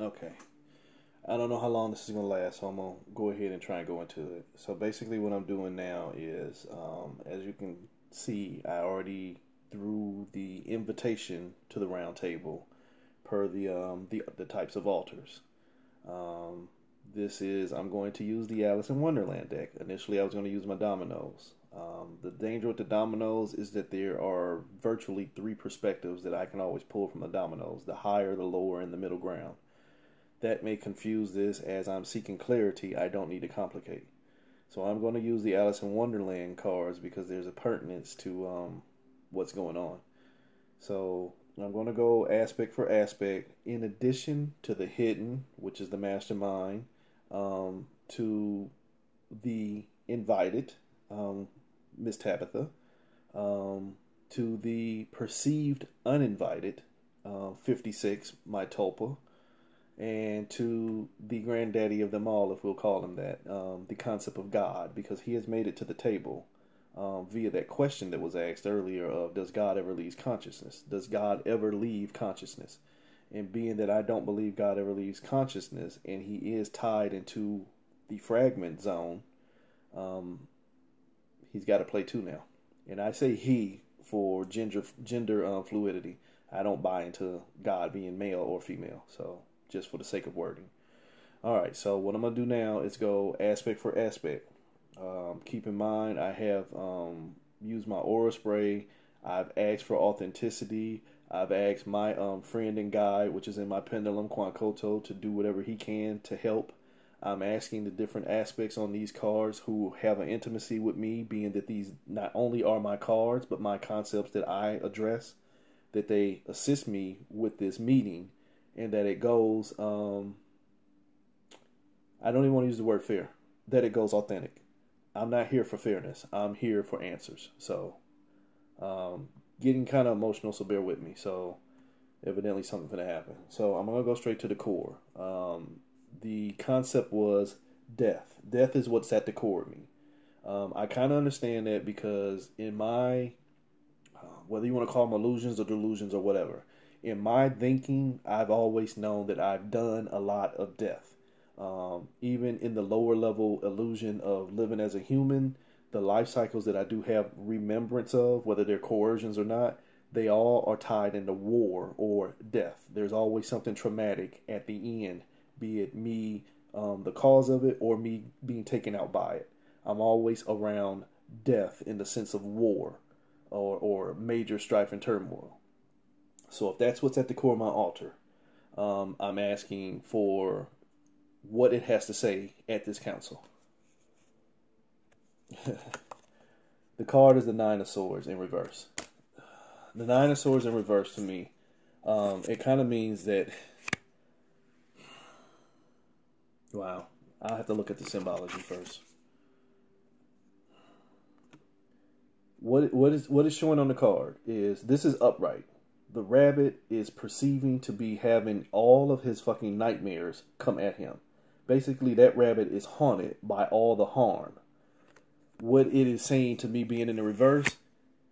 Okay. I don't know how long this is going to last, so I'm going to go ahead and try and go into it. So basically what I'm doing now is, as you can see, I already threw the invitation to the round table per the types of altars. Um, this is, I'm going to use the Alice in Wonderland deck. Initially I was going to use my dominoes. The danger with the dominoes is that there are virtually three perspectives that I can always pull from the dominoes: the higher, the lower, and the middle ground. That may confuse this. As I'm seeking clarity, I don't need to complicate. So I'm going to use the Alice in Wonderland cards because there's a pertinence to what's going on. So I'm going to go aspect for aspect, in addition to the hidden, which is the mastermind, to the invited, Miss Tabitha, to the perceived uninvited, 56, my Tulpa, and to the granddaddy of them all, if we'll call him that, the concept of God, because he has made it to the table via that question that was asked earlier of, does God ever leave consciousness? Does God ever leave consciousness? And being that I don't believe God ever leaves consciousness, and he is tied into the fragment zone, he's got to play two now. And I say he for gender fluidity. I don't buy into God being male or female, so just for the sake of wording. All right, so what I'm going to do now is go aspect for aspect. Keep in mind, I have used my aura spray. I've asked for authenticity. I've asked my friend and guide, which is in my pendulum, Quankoto, to do whatever he can to help. I'm asking the different aspects on these cards who have an intimacy with me, being that these not only are my cards, but my concepts that I address, that they assist me with this meeting, and that it goes, I don't even want to use the word fair, that it goes authentic. I'm not here for fairness. I'm here for answers. So, getting kind of emotional, so bear with me. So, evidently something's going to happen. So, I'm going to go straight to the core. The concept was death. Death is what's at the core of me. I kind of understand that because in my, whether you want to call them illusions or delusions or whatever, in my thinking, I've always known that I've done a lot of death. Even in the lower level illusion of living as a human, the life cycles that I do have remembrance of, whether they're coercions or not, they all are tied into war or death. There's always something traumatic at the end, be it me, the cause of it, or me being taken out by it. I'm always around death in the sense of war or major strife and turmoil. So if that's what's at the core of my altar, I'm asking for what it has to say at this council. The card is the Nine of Swords in reverse. The Nine of Swords in reverse to me, it kind of means that, wow, I'll have to look at the symbology first. What is showing on the card is this is upright. The rabbit is perceiving to be having all of his fucking nightmares come at him. Basically, that rabbit is haunted by all the harm. What it is saying to me being in the reverse,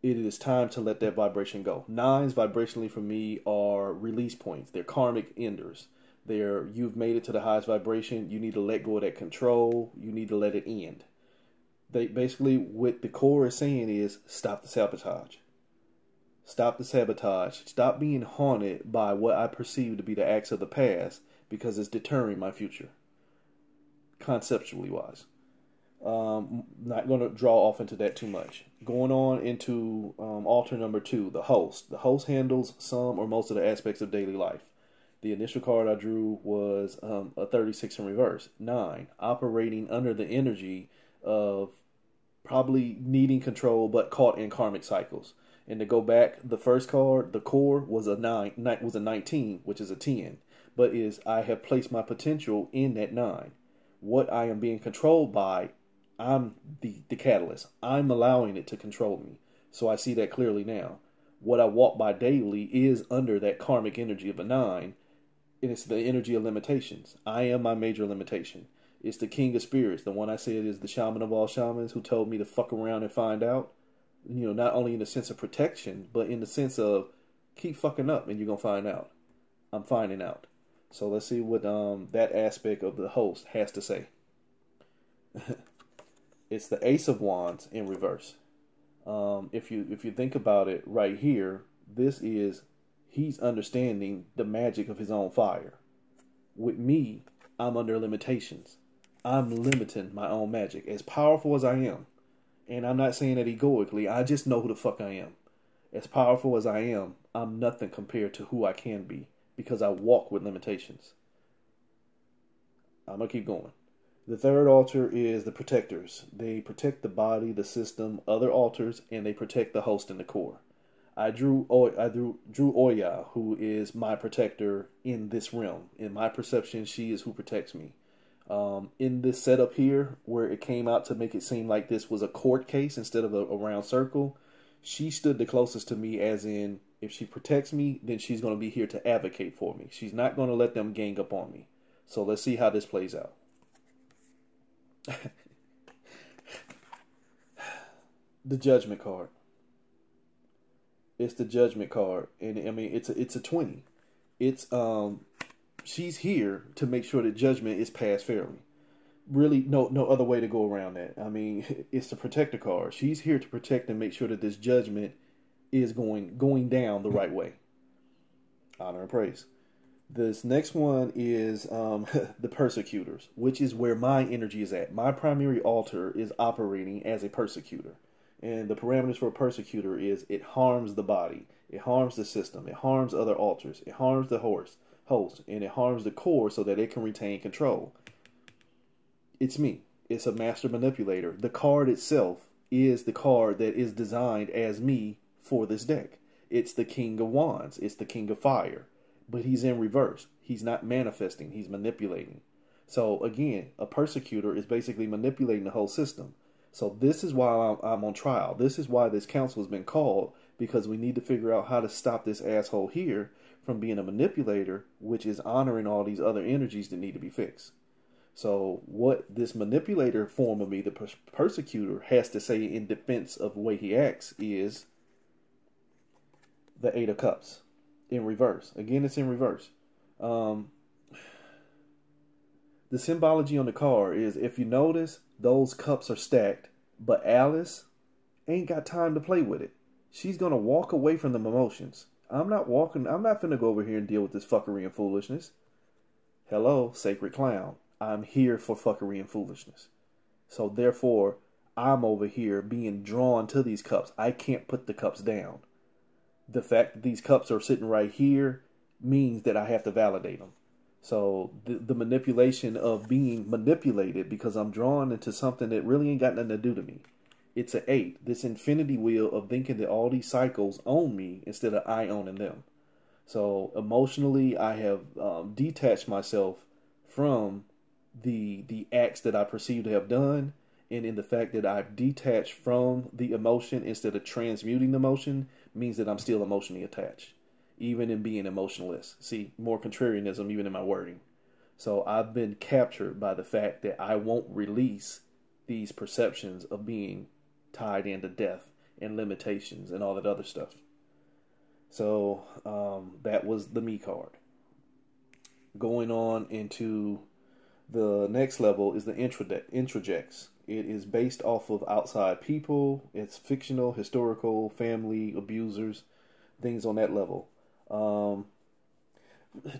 it is time to let that vibration go. Nines vibrationally for me are release points. They're karmic enders. You've made it to the highest vibration. You need to let go of that control. You need to let it end. They basically, what the core is saying is stop the sabotage. Stop the sabotage. Stop being haunted by what I perceive to be the acts of the past because it's deterring my future. Conceptually wise. Not going to draw off into that too much. Going on into altar number 2, the host. The host handles some or most of the aspects of daily life. The initial card I drew was a 36 in reverse. 9, operating under the energy of probably needing control but caught in karmic cycles. And to go back, the first card, the core, was a 19, which is a 10. But I have placed my potential in that 9. What I am being controlled by, I'm the catalyst. I'm allowing it to control me. So I see that clearly now. What I walk by daily is under that karmic energy of a 9, and it's the energy of limitations. I am my major limitation. It's the king of spirits, the one I said is the shaman of all shamans, who told me to fuck around and find out. You know, not only in the sense of protection, but in the sense of keep fucking up and you're going to find out. I'm finding out. So let's see what that aspect of the host has to say. It's the Ace of Wands in reverse. If you think about it right here, this is he's understanding the magic of his own fire. With me, I'm under limitations. I'm limiting my own magic. As powerful as I am, and I'm not saying that egoically, I just know who the fuck I am. As powerful as I am, I'm nothing compared to who I can be because I walk with limitations. I'm going to keep going. The third altar is the protectors. They protect the body, the system, other altars, and they protect the host and the core. I drew Oya, who is my protector in this realm. In my perception, she is who protects me. In this setup here, where it came out to make it seem like this was a court case instead of a round circle, she stood the closest to me, as in, if she protects me, then she's going to be here to advocate for me. She's not going to let them gang up on me. So let's see how this plays out. The Judgment card. It's the Judgment card, and I mean it's a 20. It's she's here to make sure that judgment is passed fairly. Really, no other way to go around that. I mean, it's the Protector card. She's here to protect and make sure that this judgment is going down the right way. Honor and praise. This next one is the Persecutors, which is where my energy is at. My primary altar is operating as a persecutor. And the parameters for a persecutor is it harms the body, it harms the system, it harms other altars, it harms the host, and it harms the core so that it can retain control. It's me. It's a master manipulator. The card itself is the card that is designed as me for this deck. It's the King of Wands. It's the King of Fire. But he's in reverse. He's not manifesting. He's manipulating. So again, a persecutor is basically manipulating the whole system. So this is why I'm on trial. This is why this council has been called, because we need to figure out how to stop this asshole here from being a manipulator, which is honoring all these other energies that need to be fixed. So what this manipulator form of me, the persecutor, has to say in defense of the way he acts is the Eight of Cups in reverse. Again, it's in reverse. The symbology on the card is, if you notice, those cups are stacked, but Alice ain't got time to play with it. She's going to walk away from them emotions. I'm not finna go over here and deal with this fuckery and foolishness. Hello, sacred clown. I'm here for fuckery and foolishness. So therefore, I'm over here being drawn to these cups. I can't put the cups down. The fact that these cups are sitting right here means that I have to validate them. So the manipulation of being manipulated because I'm drawn into something that really ain't got nothing to do to me. It's an 8. This infinity wheel of thinking that all these cycles own me instead of I owning them. So emotionally, I have detached myself from the acts that I perceive to have done, and in the fact that I've detached from the emotion instead of transmuting the emotion means that I'm still emotionally attached, even in being emotionless. See, more contrarianism even in my wording. So I've been captured by the fact that I won't release these perceptions of being tied into death and limitations and all that other stuff. So that was the me card. Going on into the next level is the introjects. It is based off of outside people. It's fictional, historical, family, abusers, things on that level.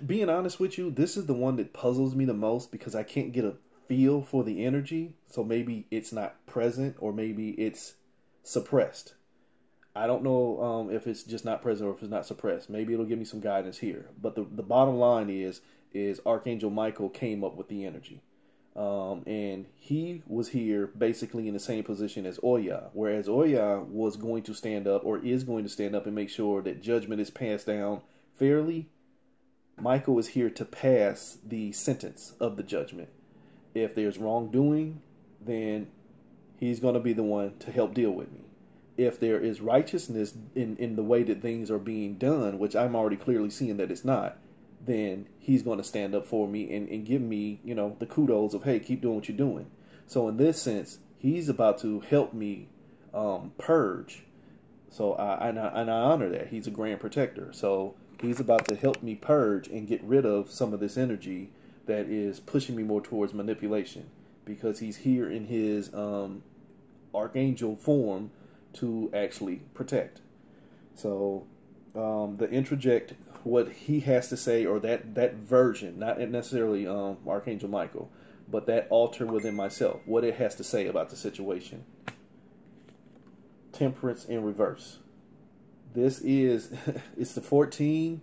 Being honest with you, this is the one that puzzles me the most because I can't get a feel for the energy. So maybe it's not present or maybe it's suppressed. I don't know if it's just not present or if it's not suppressed. Maybe it'll give me some guidance here. But the bottom line is Archangel Michael came up with the energy. And he was here basically in the same position as Oya, whereas Oya was going to stand up or is going to stand up and make sure that judgment is passed down fairly. Michael is here to pass the sentence of the judgment. If there's wrongdoing, then he's going to be the one to help deal with me. If there is righteousness in the way that things are being done, which I'm already clearly seeing that it's not, then he's going to stand up for me and give me, the kudos of, hey, keep doing what you're doing. So in this sense, he's about to help me purge. So I honor that. He's a grand protector. So He's about to help me purge and get rid of some of this energy that is pushing me more towards manipulation, because he's here in his archangel form to actually protect. So the introject, what he has to say, or that version, not necessarily Archangel Michael, but that altar within myself, what it has to say about the situation. Temperance in reverse. This is, it's the 14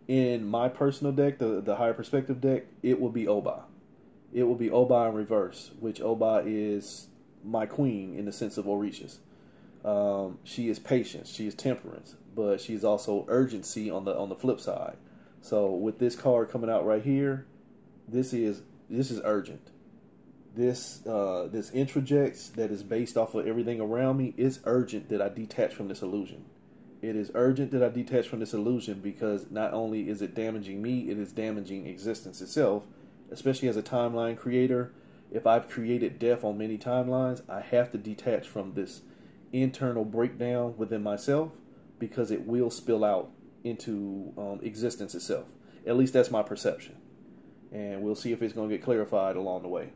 in my personal deck, the higher perspective deck. It will be Oba. It will be Oba in reverse, which Oba is my queen in the sense of Orishas. She is patience, she is temperance, but she's also urgency on the flip side. So with this card coming out right here, this is urgent. This introjects that is based off of everything around me. It's urgent that I detach from this illusion. It is urgent that I detach from this illusion, because not only is it damaging me, it is damaging existence itself, especially as a timeline creator. If I've created death on many timelines, I have to detach from this internal breakdown within myself, because it will spill out into existence itself. At least that's my perception. And we'll see if it's going to get clarified along the way.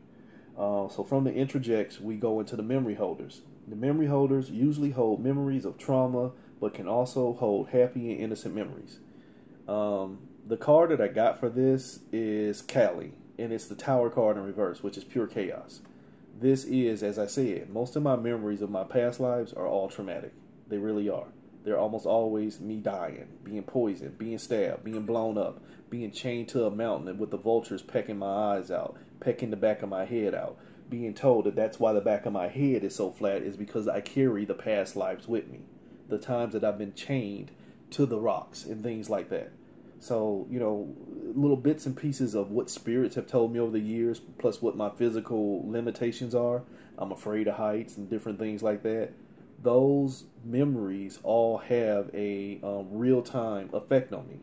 So from the introjects, we go into the memory holders. The memory holders usually hold memories of trauma, but can also hold happy and innocent memories. The card that I got for this is Kali, and it's the Tower card in reverse, which is pure chaos. This is, as I said, most of my memories of my past lives are all traumatic. They really are. They're almost always me dying, being poisoned, being stabbed, being blown up, being chained to a mountain with the vultures pecking my eyes out, pecking the back of my head out, being told that that's why the back of my head is so flat is because I carry the past lives with me. The times that I've been chained to the rocks and things like that. So, little bits and pieces of what spirits have told me over the years, plus what my physical limitations are. I'm afraid of heights and different things like that. Those memories all have a real-time effect on me,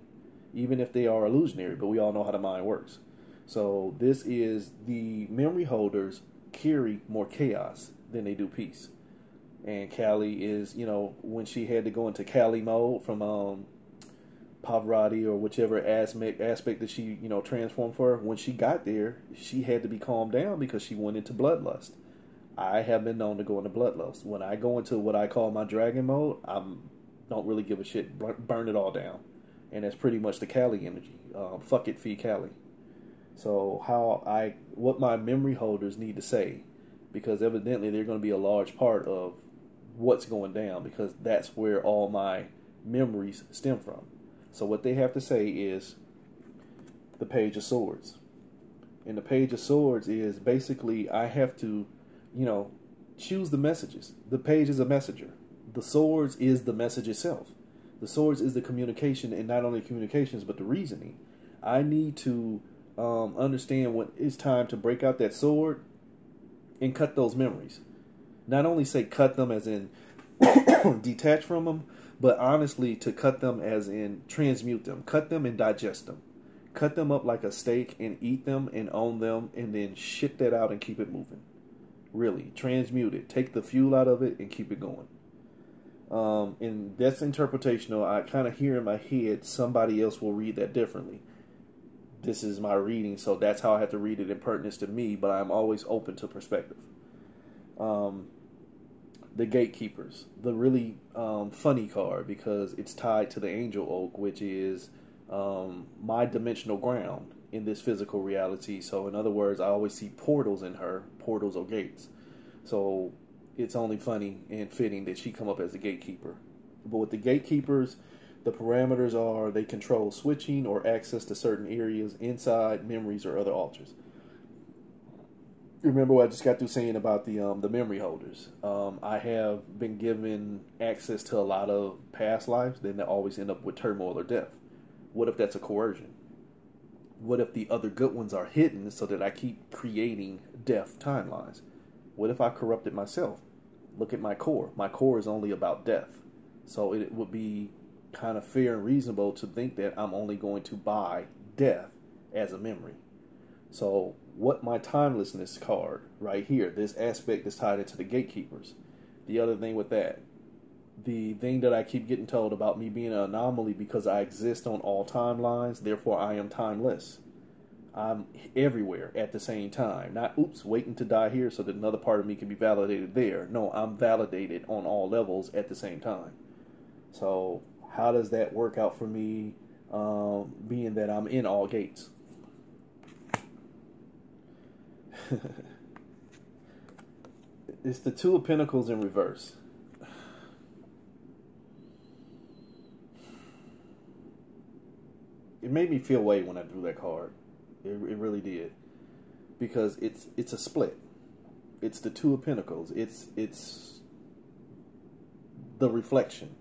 even if they are illusionary, but we all know how the mind works. So this is, the memory holders carry more chaos than they do peace. And Kali is, when she had to go into Kali mode from Pavarotti or whichever aspect that she, transformed for her, when she got there, she had to be calmed down because she went into bloodlust. I have been known to go into bloodlust. When I go into what I call my dragon mode, I don't really give a shit. Burn it all down. And that's pretty much the Kali energy. Fuck it, feed Kali. So what my memory holders need to say, because evidently they're going to be a large part of what's going down, because that's where all my memories stem from. So what they have to say is the Page of Swords. And the Page of Swords is basically, I have to, choose the messages. The page is a messenger. The swords is the message itself. The swords is the communication, and not only communications, but the reasoning. I need to understand when it's time to break out that sword and cut those memories. Not only say cut them as in detach from them, but honestly to cut them as in transmute them. Cut them and digest them. Cut them up like a steak and eat them and own them, and then shit that out and keep it moving. Really, transmute it. Take the fuel out of it and keep it going. And that's interpretational. I kind of hear in my head somebody else will read that differently. This is my reading, so that's how I have to read it in pertinence to me, but I'm always open to perspective. The Gatekeepers. The really funny card, because it's tied to the Angel Oak, which is my dimensional ground in this physical reality. So in other words, I always see portals in her, portals or gates. So it's only funny and fitting that she come up as a gatekeeper. But with the gatekeepers, the parameters are they control switching or access to certain areas inside memories or other altars. Remember what I just got through saying about the memory holders. I have been given access to a lot of past lives, then they always end up with turmoil or death. What if that's a coercion? What if the other good ones are hidden so that I keep creating death timelines? What if I corrupted myself? Look at my core. My core is only about death. So it would be kind of fair and reasonable to think that I'm only going to buy death as a memory. So what my timelessness card right here, this aspect is tied into the gatekeepers. The other thing with that, the thing that I keep getting told about me being an anomaly because I exist on all timelines, therefore I am timeless. I'm everywhere at the same time. Not, oops, waiting to die here so that another part of me can be validated there. No, I'm validated on all levels at the same time. So how does that work out for me, being that I'm in all gates? It's the Two of Pentacles in reverse. It made me feel weight when I drew that card. It really did, because it's a split. It's the Two of Pentacles. It's the reflection.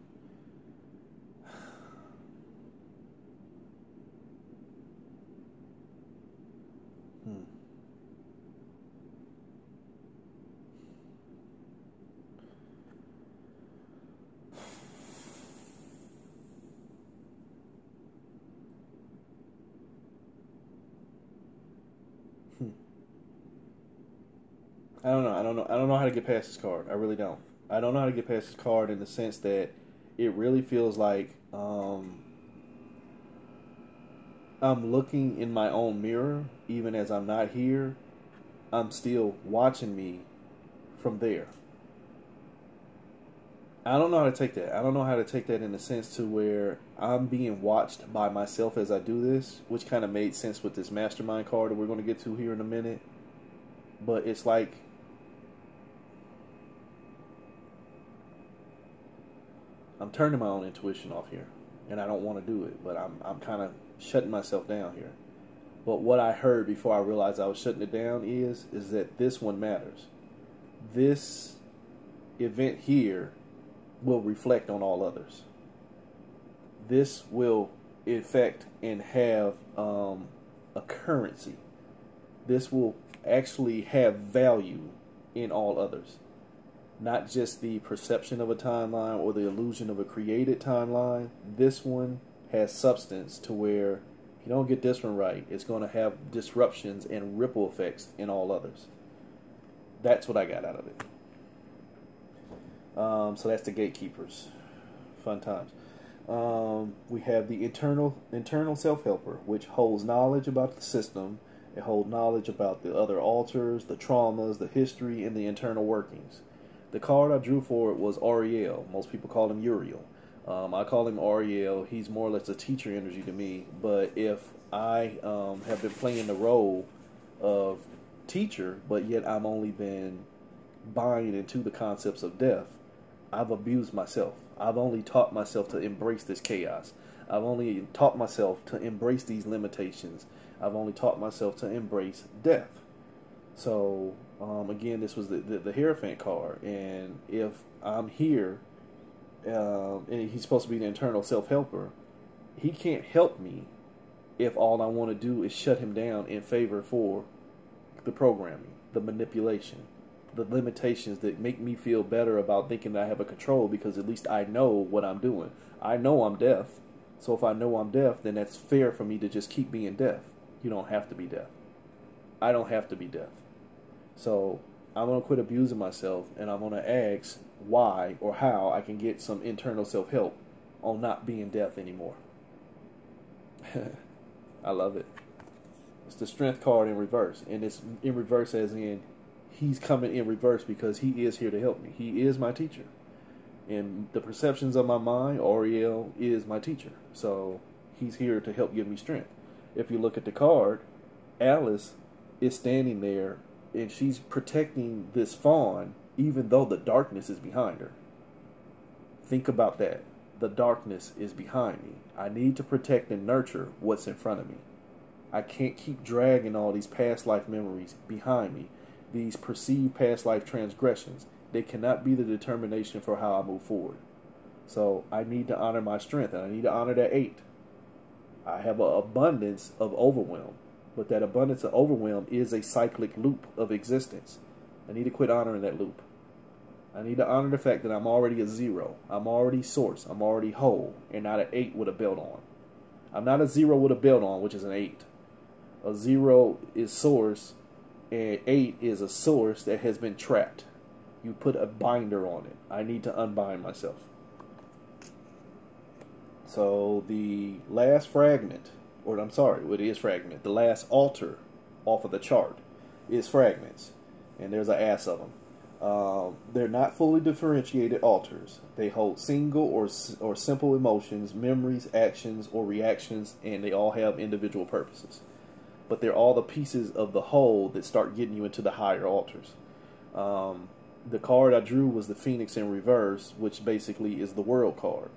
I don't know how to get past this card. I really don't. I don't know how to get past this card in the sense that it really feels like I'm looking in my own mirror, even as I'm not here. I'm still watching me from there. I don't know how to take that. I don't know how to take that in the sense to where I'm being watched by myself as I do this, which kind of made sense with this mastermind card that we're going to get to here in a minute. But it's like I'm turning my own intuition off here, and I don't want to do it, but I'm kind of shutting myself down here. But what I heard before I realized I was shutting it down is that this one matters. This event here will reflect on all others. This will affect and have a currency. This will actually have value in all others. Not just the perception of a timeline or the illusion of a created timeline. This one has substance to where if you don't get this one right, it's going to have disruptions and ripple effects in all others. That's what I got out of it. So that's the gatekeepers. Fun times. We have the internal self-helper, which holds knowledge about the system. It holds knowledge about the other altars, the traumas, the history, and the internal workings. The card I drew for it was Ariel. Most people call him Uriel. I call him Ariel. He's more or less a teacher energy to me. But if I have been playing the role of teacher, but yet I'm only been buying into the concepts of death, I've abused myself. I've only taught myself to embrace this chaos. I've only taught myself to embrace these limitations. I've only taught myself to embrace death. So, again, this was the Hierophant card. And if I'm here, and he's supposed to be the internal self-helper, he can't help me if all I want to do is shut him down in favor for the programming, the manipulation, the limitations that make me feel better about thinking that I have a control, because at least I know what I'm doing. I know I'm deaf. So if I know I'm deaf, then that's fair for me to just keep being deaf. You don't have to be deaf. I don't have to be deaf. So I'm going to quit abusing myself, and I'm going to ask why or how I can get some internal self-help on not being deaf anymore. I love it. It's the Strength card in reverse. And it's in reverse as in he's coming in reverse because he is here to help me. He is my teacher. In the perceptions of my mind, Ariel is my teacher. So he's here to help give me strength. If you look at the card, Alice is standing there and she's protecting this fawn even though the darkness is behind her. Think about that. The darkness is behind me. I need to protect and nurture what's in front of me. I can't keep dragging all these past life memories behind me. These perceived past life transgressions. They cannot be the determination for how I move forward. So I need to honor my strength, and I need to honor that 8. I have an abundance of overwhelm, but that abundance of overwhelm is a cyclic loop of existence. I need to quit honoring that loop. I need to honor the fact that I'm already a 0. I'm already source. I'm already whole, and not an 8 with a belt on. I'm not a 0 with a belt on, which is an 8. A 0 is source, and 8 is a source that has been trapped. You put a binder on it. I need to unbind myself. So the last fragment, or I'm sorry, it is fragment. The last altar off of the chart is fragments, and there's an ass of them. They're not fully differentiated alters. They hold single or simple emotions, memories, actions, or reactions, and they all have individual purposes. But they're all the pieces of the whole that start getting you into the higher altars. The card I drew was the Phoenix in reverse, which basically is the world card.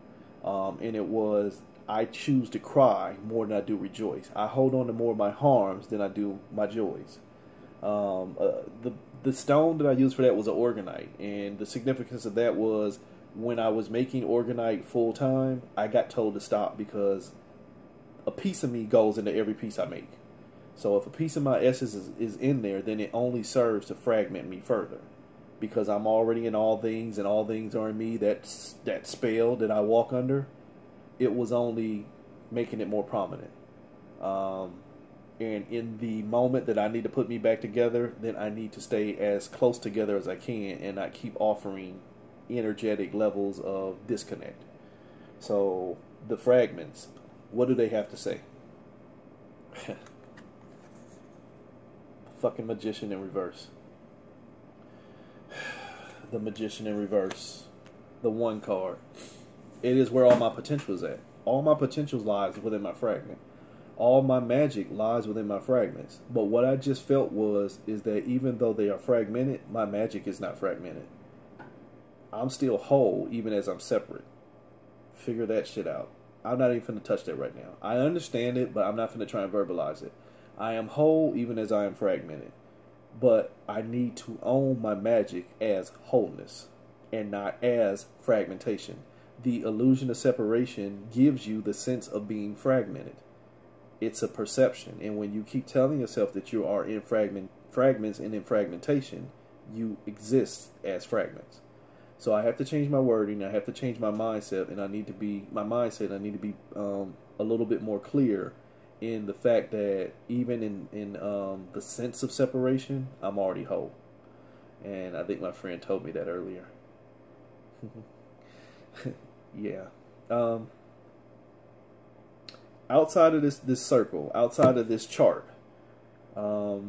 And it was, I choose to cry more than I do rejoice. I hold on to more of my harms than I do my joys. The stone that I used for that was an orgonite, and the significance of that was when I was making orgonite full time, I got told to stop because a piece of me goes into every piece I make. So if a piece of my essence is in there, then it only serves to fragment me further, because I'm already in all things and all things are in me. That spell that I walk under, it was only making it more prominent. And in the moment that I need to put me back together, then I need to stay as close together as I can and not keep offering energetic levels of disconnect. So the fragments, what do they have to say? Fucking Magician in reverse. The Magician in reverse. The one card. It is where all my potential is at. All my potential lies within my fragment. All my magic lies within my fragments. But what I just felt is that even though they are fragmented, my magic is not fragmented. I'm still whole even as I'm separate. Figure that shit out. I'm not even finna touch that right now. I understand it, but I'm not finna try and verbalize it. I am whole even as I am fragmented. But I need to own my magic as wholeness and not as fragmentation. The illusion of separation gives you the sense of being fragmented. It's a perception, and when you keep telling yourself that you are in fragments and in fragmentation, you exist as fragments. So I have to change my wording. I have to change my mindset, and I need to be a little bit more clear in the fact that even in the sense of separation, I'm already whole. And I think my friend told me that earlier. Yeah. Outside of this circle, outside of this chart, a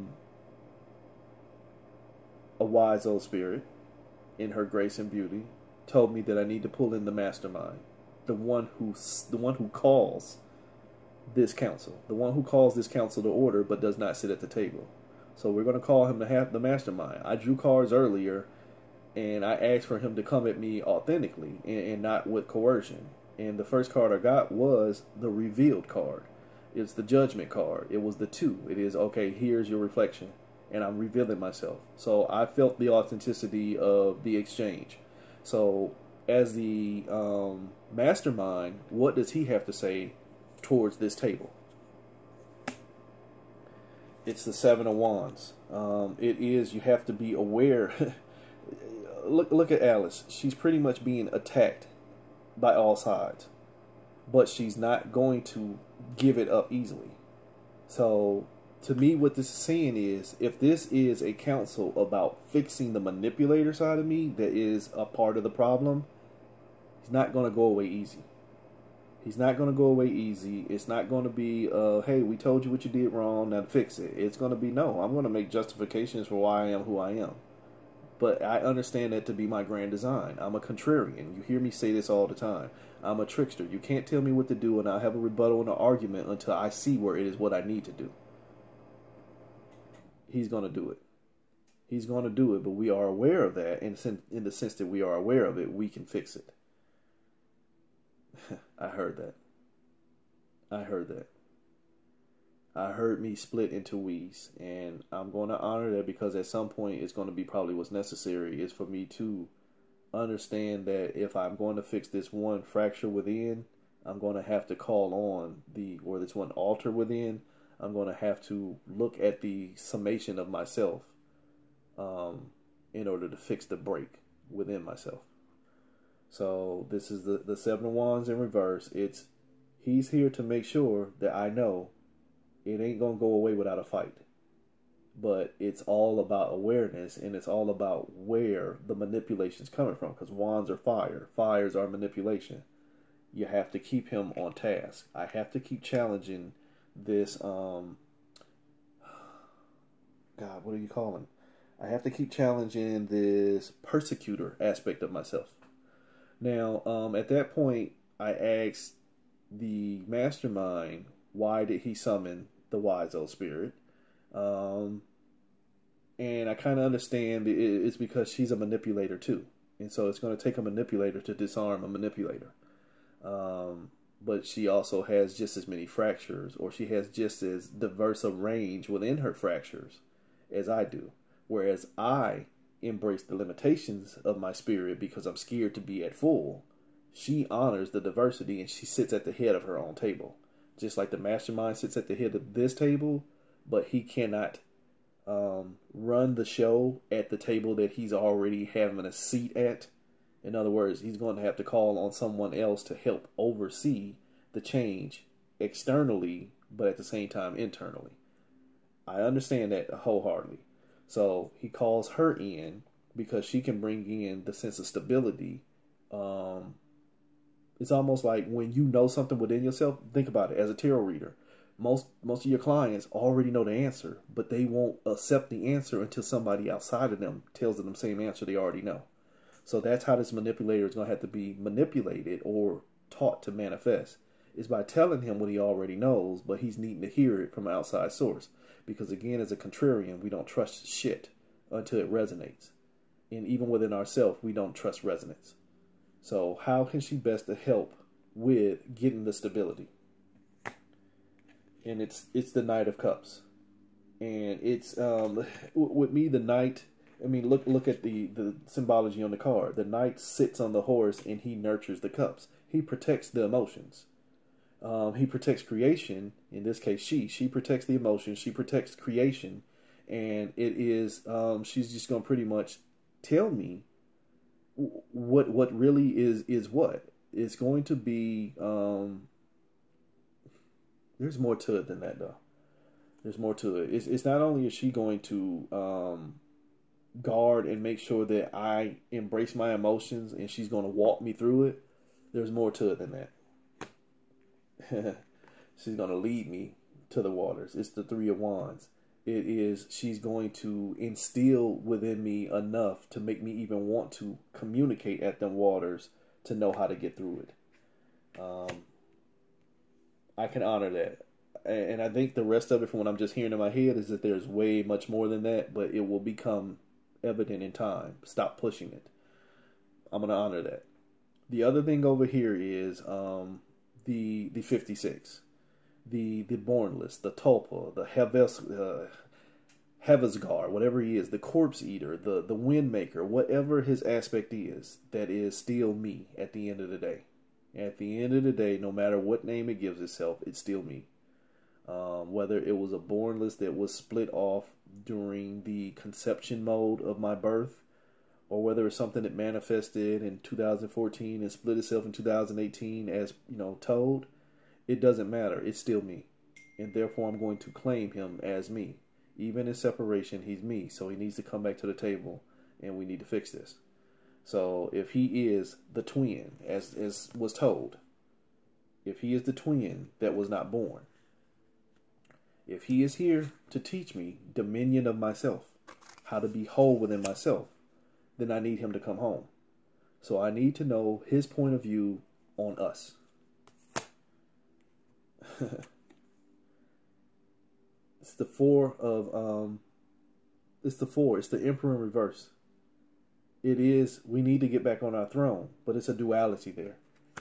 wise old spirit, in her grace and beauty, told me that I need to pull in the mastermind, the one who calls this council, the one who calls this council to order, but does not sit at the table. So we're going to call him the mastermind. I drew cards earlier, and I asked for him to come at me authentically and not with coercion. And the first card I got was the revealed card. It's the judgment card. It was the 2. It is, okay, here's your reflection. And I'm revealing myself. So I felt the authenticity of the exchange. So as the mastermind, what does he have to say towards this table? It's the 7 of Wands. It is, you have to be aware. Look at Alice. She's pretty much being attacked by all sides, but she's not going to give it up easily. So to me, what this is saying is, if this is a counsel about fixing the manipulator side of me that is a part of the problem, he's not going to go away easy. He's not going to go away easy. It's not going to be, hey, we told you what you did wrong, now fix it. It's going to be, no, I'm going to make justifications for why I am who I am. But I understand that to be my grand design. I'm a contrarian. You hear me say this all the time. I'm a trickster. You can't tell me what to do, and I'll have a rebuttal and an argument until I see where it is what I need to do. He's going to do it. He's going to do it, but we are aware of that. And in the sense that we are aware of it, we can fix it. I heard that. I heard that. I heard me split into we's, and I'm going to honor that, because at some point it's going to be probably what's necessary is for me to understand that if I'm going to fix this one fracture within, I'm going to have to call on this one altar within. I'm going to have to look at the summation of myself in order to fix the break within myself. So this is the 7 of Wands in reverse. He's here to make sure that I know it ain't going to go away without a fight. But it's all about awareness, and it's all about where the manipulation's coming from, because wands are fire. Fires are manipulation. you have to keep him on task. I have to keep challenging this, God, what do you call him? I have to keep challenging this persecutor aspect of myself. Now, at that point, I asked the mastermind, why did he summon the wise old spirit? And I kind of understand it's because she's a manipulator too. And so it's going to take a manipulator to disarm a manipulator. But she also has just as many fractures, or she has just as diverse a range within her fractures as I do. Whereas I embrace the limitations of my spirit because I'm scared to be at full. She honors the diversity and she sits at the head of her own table. Just like the mastermind sits at the head of this table, but he cannot run the show at the table that he's already having a seat at. In other words, he's going to have to call on someone else to help oversee the change externally, but at the same time internally. I understand that wholeheartedly. So he calls her in because she can bring in the sense of stability. It's almost like when you know something within yourself, think about it as a tarot reader. Most of your clients already know the answer, but they won't accept the answer until somebody outside of them tells them the same answer they already know. So that's how this manipulator is going to have to be manipulated or taught to manifest, is by telling him what he already knows, but he's needing to hear it from an outside source. Because again, as a contrarian, we don't trust shit until it resonates. And even within ourselves, we don't trust resonance. So how can she best to help with getting the stability? And it's the Knight of Cups. And it's, with me, the Knight, I mean, look at the symbology on the card. The Knight sits on the horse and he nurtures the cups. He protects the emotions. He protects creation. In this case, she protects the emotions. She protects creation, and it is she's just gonna pretty much tell me what really is what. It's going to be. There's more to it than that, though. There's more to it. It's not only is she going to guard and make sure that I embrace my emotions, and she's going to walk me through it. There's more to it than that. She's going to lead me to the waters. It's the Three of Wands. It is, she's going to instill within me enough to make me even want to communicate at them waters to know how to get through it. I can honor that. And I think the rest of it, from what I'm just hearing in my head, is that there's way much more than that, but it will become evident in time. Stop pushing it. I'm going to honor that. The other thing over here is the 56, the Bornless, the Tulpa, the Hevesgar, whatever he is, the Corpse Eater, the Windmaker, whatever his aspect is, that is still me at the end of the day. At the end of the day, no matter what name it gives itself, it's still me. Whether it was a Bornless that was split off during the conception mode of my birth, or whether it's something that manifested in 2014 and split itself in 2018 as, told, it doesn't matter. It's still me. And therefore I'm going to claim him as me. Even in separation, he's me. So he needs to come back to the table and we need to fix this. So if he is the twin, as was told, if he is the twin that was not born, if he is here to teach me dominion of myself, how to be whole within myself, then I need him to come home. So I need to know his point of view on us. It's the four of, it's the Emperor in reverse. It is, we need to get back on our throne, but it's a duality there.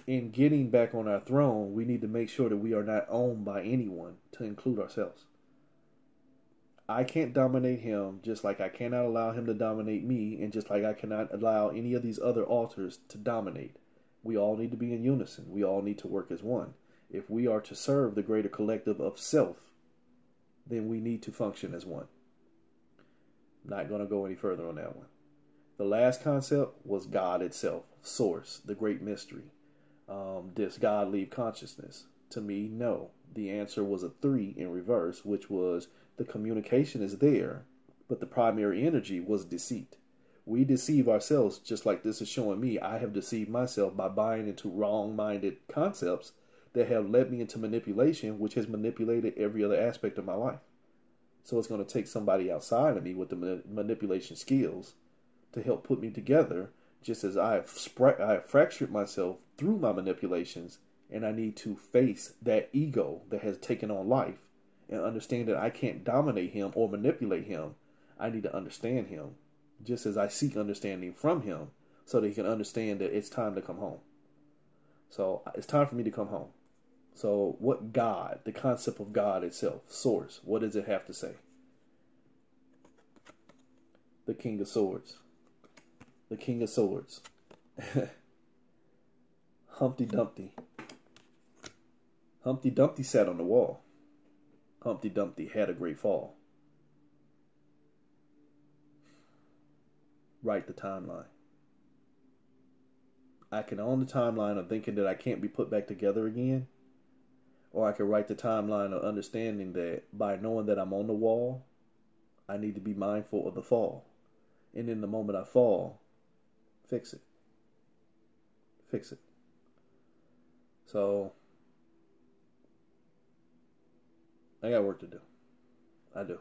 In getting back on our throne, we need to make sure that we are not owned by anyone, to include ourselves. I can't dominate him, just like I cannot allow him to dominate me, and just like I cannot allow any of these other altars to dominate. We all need to be in unison. We all need to work as one. If we are to serve the greater collective of self, then we need to function as one. Not going to go any further on that one. The last concept was God itself, Source, the great mystery. Does God leave consciousness? To me, no. The answer was a 3 in reverse, which was the communication is there, but the primary energy was deceit. We deceive ourselves, just like this is showing me. I have deceived myself by buying into wrong-minded concepts that have led me into manipulation, which has manipulated every other aspect of my life. So it's going to take somebody outside of me with the manipulation skills to help put me together, just as I have fractured myself through my manipulations, and I need to face that ego that has taken on life and understand that I can't dominate him or manipulate him. I need to understand him, just as I seek understanding from him, so that he can understand that it's time to come home. So it's time for me to come home. So what God, the concept of God itself, source, what does it have to say? The King of Swords. The King of Swords. Humpty Dumpty. Humpty Dumpty sat on the wall. Humpty Dumpty had a great fall. Write the timeline. I can own the timeline of thinking that I can't be put back together again, or I can write the timeline of understanding that by knowing that I'm on the wall, I need to be mindful of the fall. And in the moment I fall, fix it. Fix it. So, I got work to do. I do.